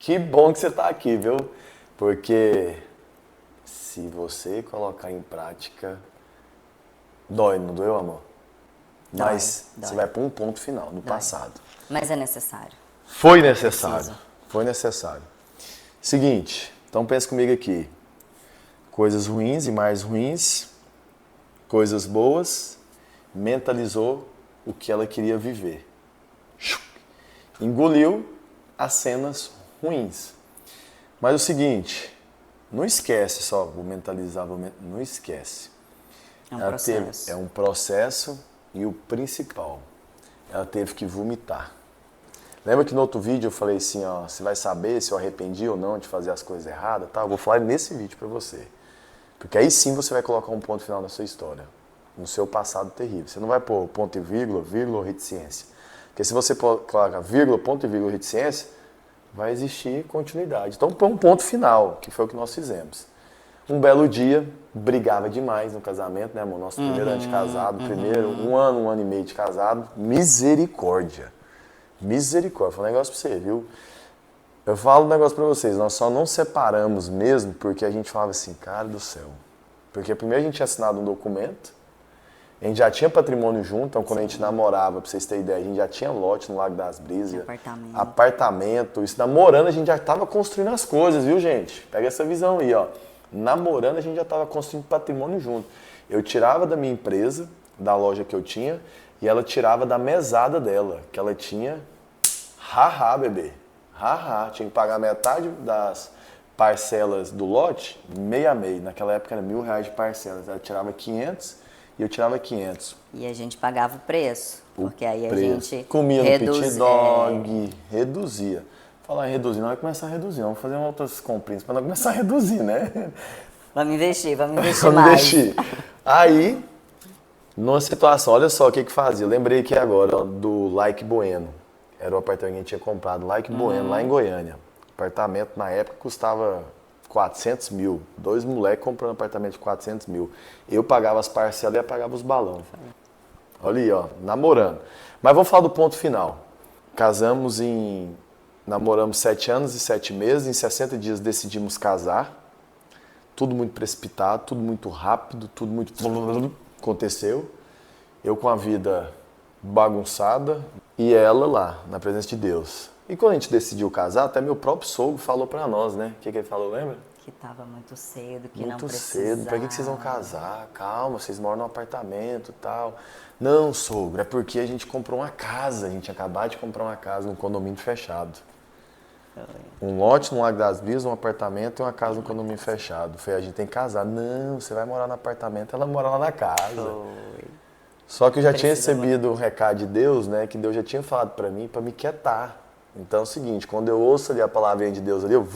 Que bom que você está aqui, viu? Porque se você colocar em prática, dói, não doeu, amor? Mas Dói. você vai para um ponto final, no Dói. passado. Mas é necessário. Foi necessário. Preciso. Foi necessário. Seguinte, então pensa comigo aqui. Coisas ruins e mais ruins, coisas boas, mentalizou o que ela queria viver. Engoliu as cenas ruins. Mas o seguinte, não esquece só, vou mentalizar, não esquece. É um Ela processo. teve, é um processo e o principal, ela teve que vomitar. Lembra que no outro vídeo eu falei assim, ó, você vai saber se eu arrependi ou não de fazer as coisas erradas, tá? Eu vou falar nesse vídeo pra você. Porque aí sim você vai colocar um ponto final na sua história, no seu passado terrível. Você não vai pôr ponto e vírgula, vírgula ou reticência. Porque se você coloca vírgula, ponto e vírgula, reticência, vai existir continuidade. Então põe um ponto final, que foi o que nós fizemos. Um belo dia, brigava demais no casamento, né, amor? Nosso primeiro ano de casado, primeiro, um ano e meio de casado, misericórdia. Misericórdia, foi um negócio pra você, viu? Eu falo um negócio pra vocês, nós só não separamos mesmo porque a gente falava assim, cara do céu. Porque primeiro a gente tinha assinado um documento, a gente já tinha patrimônio junto, então quando a gente namorava, pra vocês terem ideia, a gente já tinha lote no Lago das Brisas. Apartamento. Isso namorando a gente já tava construindo as coisas, viu, gente? Pega essa visão aí, ó. Namorando a gente já tava construindo patrimônio junto. Eu tirava da minha empresa, da loja que eu tinha, e ela tirava da mesada dela, que ela tinha, bebê. Tinha que pagar metade das parcelas do lote, meio a meio. Naquela época era R$1.000 de parcelas. Ela tirava 500 e eu tirava 500. E a gente pagava o preço, porque aí a gente comia no petit dog, reduzia. Falar em reduzir, não vai começar a reduzir, vamos fazer outras comprinhas para não começar a reduzir, né? Vamos investir Vamos mais. investir. Aí, numa situação, olha só o que fazia. Eu lembrei aqui agora ó, do Like Bueno. Era o apartamento que a gente tinha comprado, Like Bueno, lá em Goiânia. O apartamento na época custava 400 mil. 2 moleques comprando apartamento de 400 mil. Eu pagava as parcelas e ela pagava os balões. Olha aí, ó, namorando. Mas vamos falar do ponto final. Namoramos 7 anos e 7 meses. Em 60 dias decidimos casar. Tudo muito precipitado, tudo muito rápido, tudo muito... aconteceu. Eu com a vida bagunçada e ela lá, na presença de Deus. E quando a gente decidiu casar, até meu próprio sogro falou pra nós, né? O que ele falou, lembra? Que tava muito cedo, que muito não precisava. Cedo, pra que vocês vão casar? Calma, vocês moram num apartamento e tal. Não, sogro, é porque a gente comprou uma casa, a gente acabou de comprar uma casa num condomínio fechado. Um lote no Lago das Brisas, um apartamento e uma casa no condomínio fechado. Falei, a gente tem que casar. Não, você vai morar no apartamento, ela mora lá na casa. Só que eu já tinha recebido um recado de Deus, né? Que Deus já tinha falado pra mim, pra me quietar. Então é o seguinte, quando eu ouço ali a palavrinha de Deus ali, eu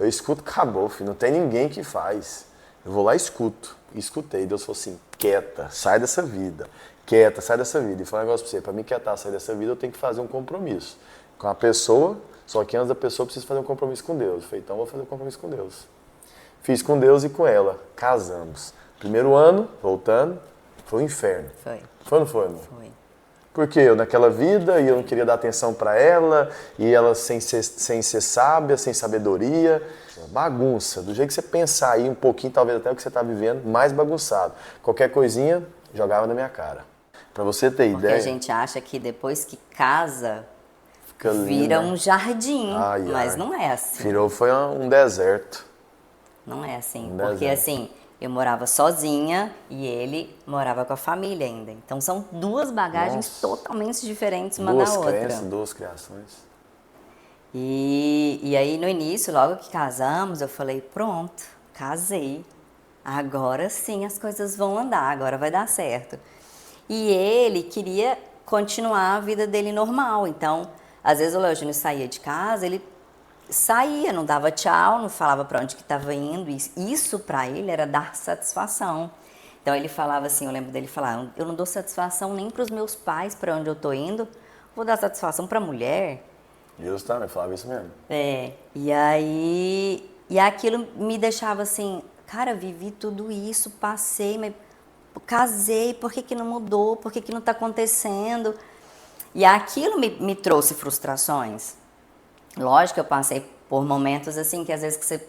escuto, acabou, filho, não tem ninguém que faz. Eu vou lá e escuto. E escutei, Deus falou assim, quieta, sai dessa vida. Quieta, sai dessa vida. E falei um negócio pra você, pra me quietar, sair dessa vida, eu tenho que fazer um compromisso com a pessoa, só que antes da pessoa eu preciso fazer um compromisso com Deus. Eu falei, então eu vou fazer um compromisso com Deus. Fiz com Deus e com ela, casamos. Primeiro ano, voltando, foi um inferno. Foi. Foi ou não foi, amor? Foi. Porque eu naquela vida, e eu não queria dar atenção pra ela, e ela sem ser sábia, sem sabedoria, bagunça. Do jeito que você pensar aí um pouquinho, talvez até o que você tá vivendo, mais bagunçado. Qualquer coisinha, jogava na minha cara. Pra você ter Porque ideia... a gente acha que depois que casa, fica vira linda. um jardim, mas não é assim. Virou, foi um deserto. Não é assim, Um porque deserto. assim, eu morava sozinha e ele morava com a família ainda. Então são duas bagagens totalmente diferentes uma da outra. Duas crenças, duas criações. E aí no início, logo que casamos, eu falei, pronto, casei. Agora sim as coisas vão andar, agora vai dar certo. E ele queria continuar a vida dele normal. Então, às vezes o Leogênio saía de casa, ele saía, não dava tchau, não falava para onde que estava indo. Isso para ele era dar satisfação. Então ele falava assim, eu lembro dele falar, eu não dou satisfação nem para os meus pais para onde eu tô indo, vou dar satisfação para a mulher. Justamente, falava isso mesmo. E aí, e aquilo me deixava assim, cara, vivi tudo isso, passei, mas casei, por que não mudou, por que não está acontecendo? E aquilo me trouxe frustrações. Lógico que eu passei por momentos assim, que às vezes que você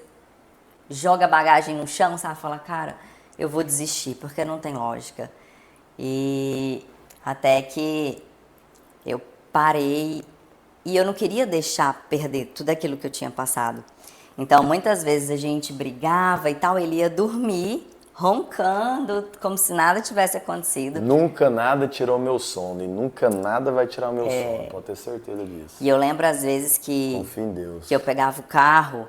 joga a bagagem no chão, sabe? Fala, cara, eu vou desistir, porque não tem lógica. E até que eu parei e eu não queria deixar perder tudo aquilo que eu tinha passado. Então, muitas vezes a gente brigava e tal, ele ia dormir roncando, como se nada tivesse acontecido. Nunca nada tirou meu sono e nunca nada vai tirar o meu sono, pode ter certeza disso. E eu lembro às vezes que, Confia em Deus. que eu pegava o carro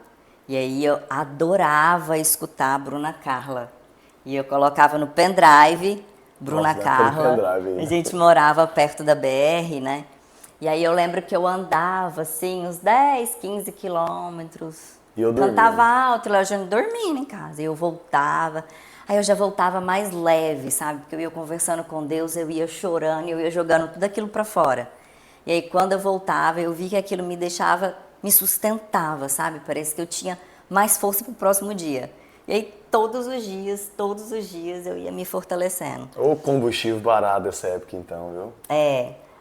e aí eu adorava escutar a Bruna Carla. E eu colocava no pendrive, Bruna Nossa, Carla. pendrive aí. A gente morava perto da BR, né? E aí eu lembro que eu andava assim, uns 10, 15 quilômetros. E eu dormindo. Cantava alto, e o Léo Júnior dormindo em casa. E eu voltava. Aí eu já voltava mais leve, sabe? Porque eu ia conversando com Deus, eu ia chorando, eu ia jogando tudo aquilo pra fora. E aí quando eu voltava, eu vi que aquilo me deixava, me sustentava, sabe? Parece que eu tinha mais força pro próximo dia. E aí todos os dias eu ia me fortalecendo. Ô combustível barato dessa época então, viu?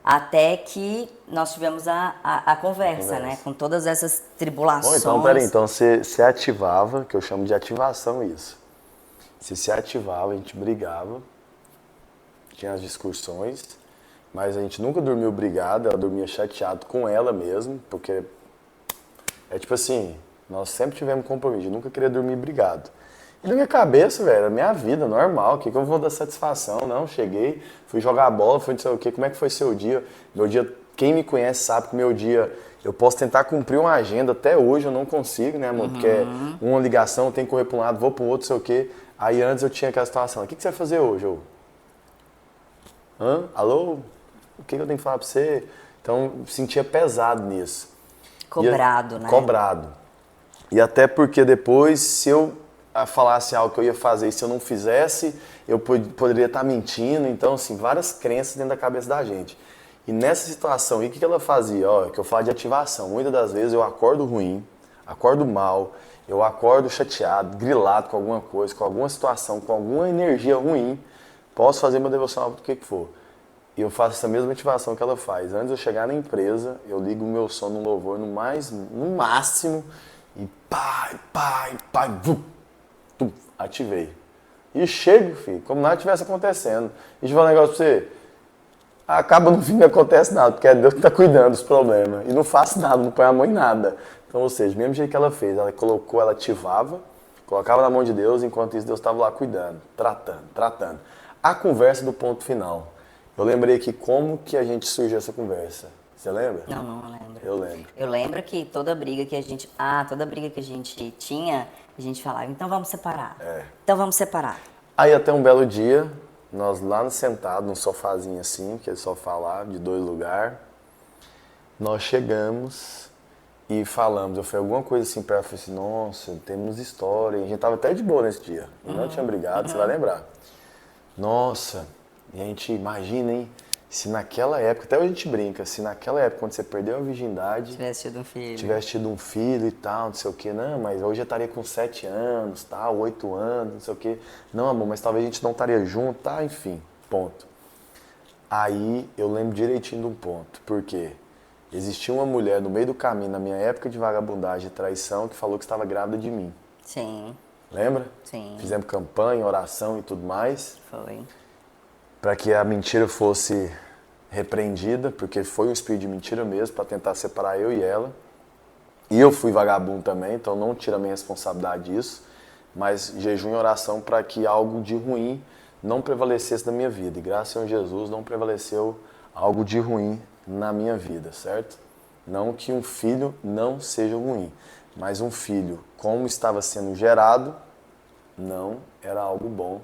Até que nós tivemos a conversa, né? Com todas essas Bom, tribulações. então peraí, então você ativava, que eu chamo de ativação isso. Você se ativava, a gente brigava, tinha as discussões, mas a gente nunca dormiu brigado, ela dormia chateado com ela mesmo, porque é tipo assim, nós sempre tivemos compromisso, eu nunca queria dormir brigado. E na minha cabeça, velho, era minha vida, normal, o que eu vou dar satisfação? Não, cheguei, fui jogar bola, fui não sei o quê, como é que foi seu dia? Meu dia, quem me conhece sabe que meu dia, eu posso tentar cumprir uma agenda, até hoje eu não consigo, né, amor? Porque é uma ligação, eu tenho que correr para um lado, vou para o outro, não sei o quê. Aí antes eu tinha aquela situação, o que você vai fazer hoje? Alô? O que eu tenho que falar para você? Então, me sentia pesado nisso. Cobrado, né? Cobrado. E até porque depois, se eu falasse algo que eu ia fazer e se eu não fizesse, eu poderia estar mentindo. Então, assim, várias crenças dentro da cabeça da gente. E nessa situação, o que ela fazia? Ó, que eu falo de ativação. Muitas das vezes eu acordo ruim, acordo mal, eu acordo chateado, grilado com alguma coisa, com alguma situação, com alguma energia ruim, posso fazer meu devocional do que for. E eu faço essa mesma ativação que ela faz. Antes de eu chegar na empresa, eu ligo o meu som no louvor no máximo e ativei. E chego, filho, como nada tivesse acontecendo. E deixa eu falar um negócio pra você. Acaba no fim não acontece nada, porque é Deus que está cuidando dos problemas. E não faço nada, não põe a mão em nada. Então, ou seja, mesmo jeito que ela fez, ela colocou, ela ativava, colocava na mão de Deus, enquanto isso Deus estava lá cuidando, tratando. A conversa do ponto final. Eu lembrei aqui como que a gente surgiu essa conversa. Você lembra? Não lembro. Eu lembro. Eu lembro que toda briga que a gente tinha, a gente falava, então vamos separar. Então vamos separar. Aí até um belo dia, nós lá sentados, num sofazinho assim, aquele sofá lá, de 2 lugares, nós chegamos e falamos, eu falei alguma coisa assim pra ela, falei assim, nossa, temos história, e a gente tava até de boa nesse dia, não tinha brigado, você vai lembrar. Nossa, e a gente imagina, hein, se naquela época, até hoje a gente brinca, se naquela época, quando você perdeu a virgindade, tivesse tido um filho e tal, não sei o que, não, mas hoje eu estaria com 7 anos, tal, 8 anos, não sei o que, não, amor, mas talvez a gente não estaria junto, tá, enfim, ponto. Aí eu lembro direitinho de um ponto, porque existia uma mulher no meio do caminho, na minha época de vagabundagem e traição, que falou que estava grávida de mim. Sim. Lembra? Sim. Fizemos campanha, oração e tudo mais. Foi. Para que a mentira fosse repreendida, porque foi um espírito de mentira mesmo, para tentar separar eu e ela. E eu fui vagabundo também, então não tira a minha responsabilidade disso, mas jejum e oração para que algo de ruim não prevalecesse na minha vida. E graças a Jesus não prevaleceu algo de ruim na minha vida, certo? Não que um filho não seja ruim, mas um filho, como estava sendo gerado, não era algo bom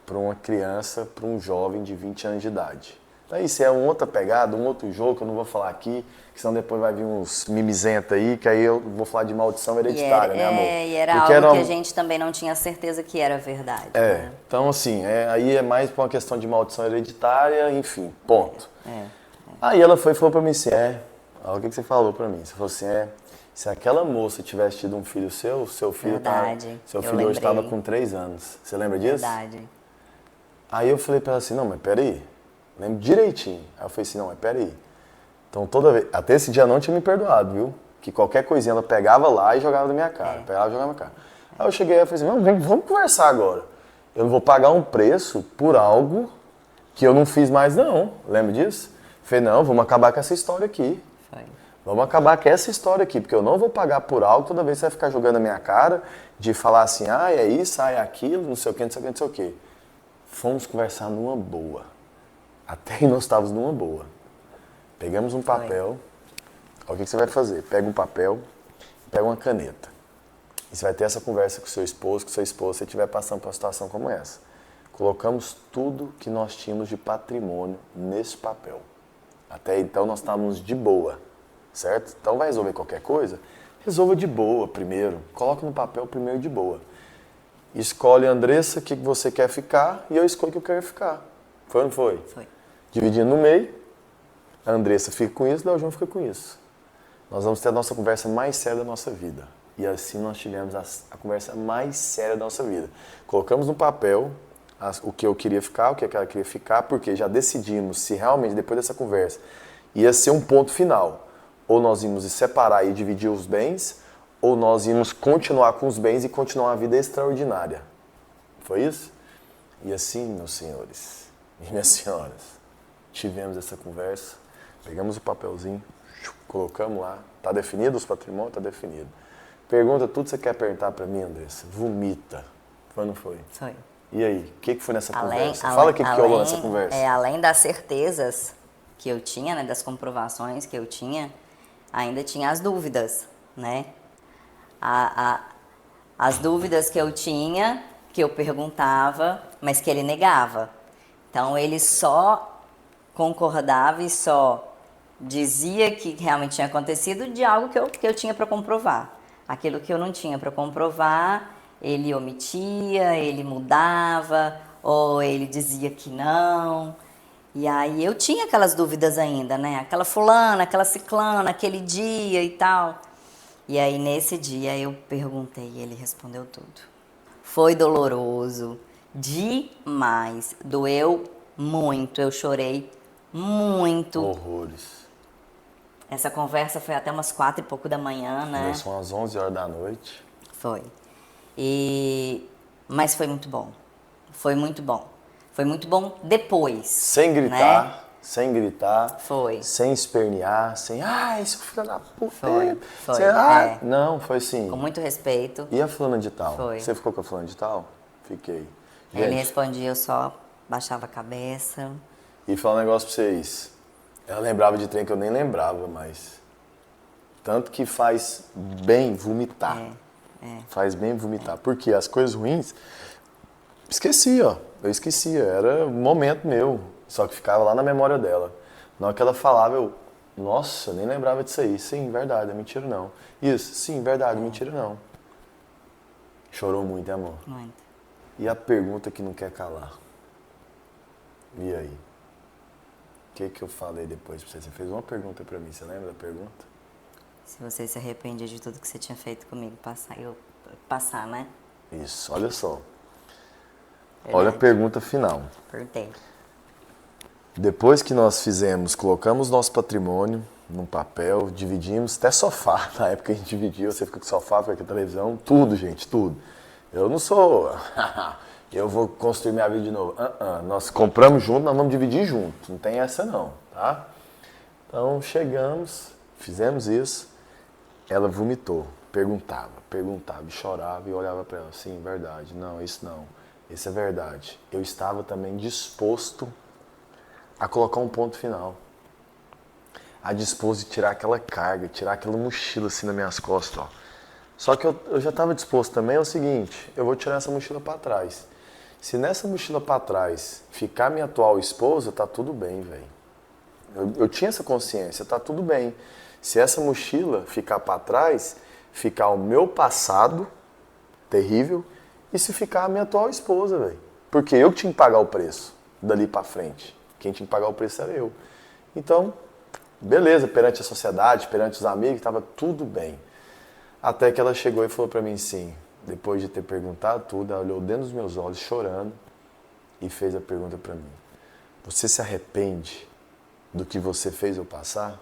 para uma criança, para um jovem de 20 anos de idade. Então isso é uma outra pegada, um outro jogo que eu não vou falar aqui, que senão depois vai vir uns mimizentos aí, que aí eu vou falar de maldição hereditária, né, amor? E era algo que a gente também não tinha certeza que era verdade. Né? Então assim, aí é mais por uma questão de maldição hereditária, enfim, ponto. Aí ela falou pra mim assim, olha o que você falou pra mim, você falou assim, se aquela moça tivesse tido um filho seu filho seu filho hoje estava com 3 anos. Você lembra disso? Verdade. Aí eu falei pra ela assim, não, mas peraí, lembro direitinho. Aí eu falei assim, não, mas peraí. Então até esse dia não tinha me perdoado, viu? que qualquer coisinha ela pegava lá e jogava na minha cara. Pegava e jogava na minha cara. Aí eu cheguei e falei assim, vamos conversar agora. Eu não vou pagar um preço por algo que eu não fiz mais não. Lembra disso? Falei, não, vamos acabar com essa história aqui. Foi. Vamos acabar com essa história aqui, porque eu não vou pagar por algo toda vez que você vai ficar jogando na minha cara, de falar assim, é isso, é aquilo, não sei o que, não sei o que, não sei o que. Fomos conversar numa boa. Até aí nós estávamos numa boa. Pegamos um papel. Olha o que você vai fazer. Pega um papel, pega uma caneta. E você vai ter essa conversa com seu esposo, com sua esposa, se você estiver passando por uma situação como essa. Colocamos tudo que nós tínhamos de patrimônio nesse papel. Até então nós estávamos de boa, certo? Então vai resolver qualquer coisa? Resolva de boa primeiro. Coloca no papel primeiro de boa. Escolhe, Andressa, o que você quer ficar e eu escolho o que eu quero ficar. Foi ou não foi? Foi. Dividindo no meio, a Andressa fica com isso, o João fica com isso. Nós vamos ter a nossa conversa mais séria da nossa vida. E assim nós tivemos a conversa mais séria da nossa vida. Colocamos no papel o que eu queria ficar, o que ela queria ficar, porque já decidimos se realmente, depois dessa conversa, ia ser um ponto final. Ou nós íamos separar e dividir os bens, ou nós íamos continuar com os bens e continuar uma vida extraordinária. Foi isso? E assim, meus senhores e minhas senhoras, tivemos essa conversa, pegamos o papelzinho, colocamos lá, tá definido os patrimônios? Tá definido. Pergunta tudo que você quer perguntar para mim, Andressa. Vomita. Foi ou não foi? Foi. E aí, o que foi nessa conversa? Fala o que rolou nessa conversa. Além das certezas que eu tinha, né, das comprovações que eu tinha, ainda tinha as dúvidas, né? As dúvidas que eu tinha, que eu perguntava, mas que ele negava. Então ele só concordava e só dizia que realmente tinha acontecido de algo que eu tinha para comprovar. Aquilo que eu não tinha para comprovar, ele omitia, ele mudava, ou ele dizia que não. E aí eu tinha aquelas dúvidas ainda, né? Aquela fulana, aquela ciclana, aquele dia e tal. E aí nesse dia eu perguntei e ele respondeu tudo. Foi doloroso, demais, doeu muito, eu chorei muito. Horrores. Essa conversa foi até umas 4 e pouco da manhã, né? São às 11 horas da noite. Foi. Mas foi muito bom. Foi muito bom. Foi muito bom depois. Sem gritar, né? sem gritar. Foi. Sem espernear, sem, esse filho da puta. Foi. Não, foi assim. Com muito respeito. E a fulana de tal? Foi. Você ficou com a fulana de tal? Fiquei. Ele respondia, eu só baixava a cabeça. E falar um negócio pra vocês. Ela lembrava de trem que eu nem lembrava, mas... Tanto que faz bem vomitar. Faz bem vomitar. Porque as coisas ruins... Esqueci, ó. Eu esquecia. Era um momento meu. Só que ficava lá na memória dela. Na hora que ela falava, eu... Nossa, eu nem lembrava disso aí. Sim, verdade, é mentira não. Isso, sim, verdade, mentira não. Chorou muito, hein, amor? Muito. E a pergunta que não quer calar? E aí? O que eu falei depois pra você? Você fez uma pergunta pra mim, você lembra da pergunta? Se você se arrependia de tudo que você tinha feito comigo, passar, né? Isso, olha só. Verdade. Olha a pergunta final. Perguntei. Depois que nós fizemos, colocamos nosso patrimônio num papel, dividimos, até sofá, na época a gente dividia, você fica com sofá, fica com televisão, tudo, gente, tudo. Eu não sou... eu vou construir minha vida de novo. Nós compramos junto, nós vamos dividir junto. Não tem essa não, tá? Então chegamos, fizemos isso. Ela vomitou, perguntava e chorava e olhava para ela. Sim, verdade. Não, isso não. Isso é verdade. Eu estava também disposto a colocar um ponto final. A disposto de tirar aquela carga, tirar aquela mochila assim nas minhas costas, ó. Só que eu já estava disposto também, é o seguinte, eu vou tirar essa mochila para trás. Se nessa mochila para trás ficar minha atual esposa, tá tudo bem, velho. Eu tinha essa consciência, tá tudo bem. Se essa mochila ficar para trás, ficar o meu passado terrível, e se ficar a minha atual esposa, velho. Porque eu que tinha que pagar o preço dali para frente. Quem tinha que pagar o preço era eu. Então, beleza, perante a sociedade, perante os amigos, estava tudo bem. Até que ela chegou e falou para mim assim, depois de ter perguntado tudo, ela olhou dentro dos meus olhos, chorando, e fez a pergunta para mim. Você se arrepende do que você fez eu passar?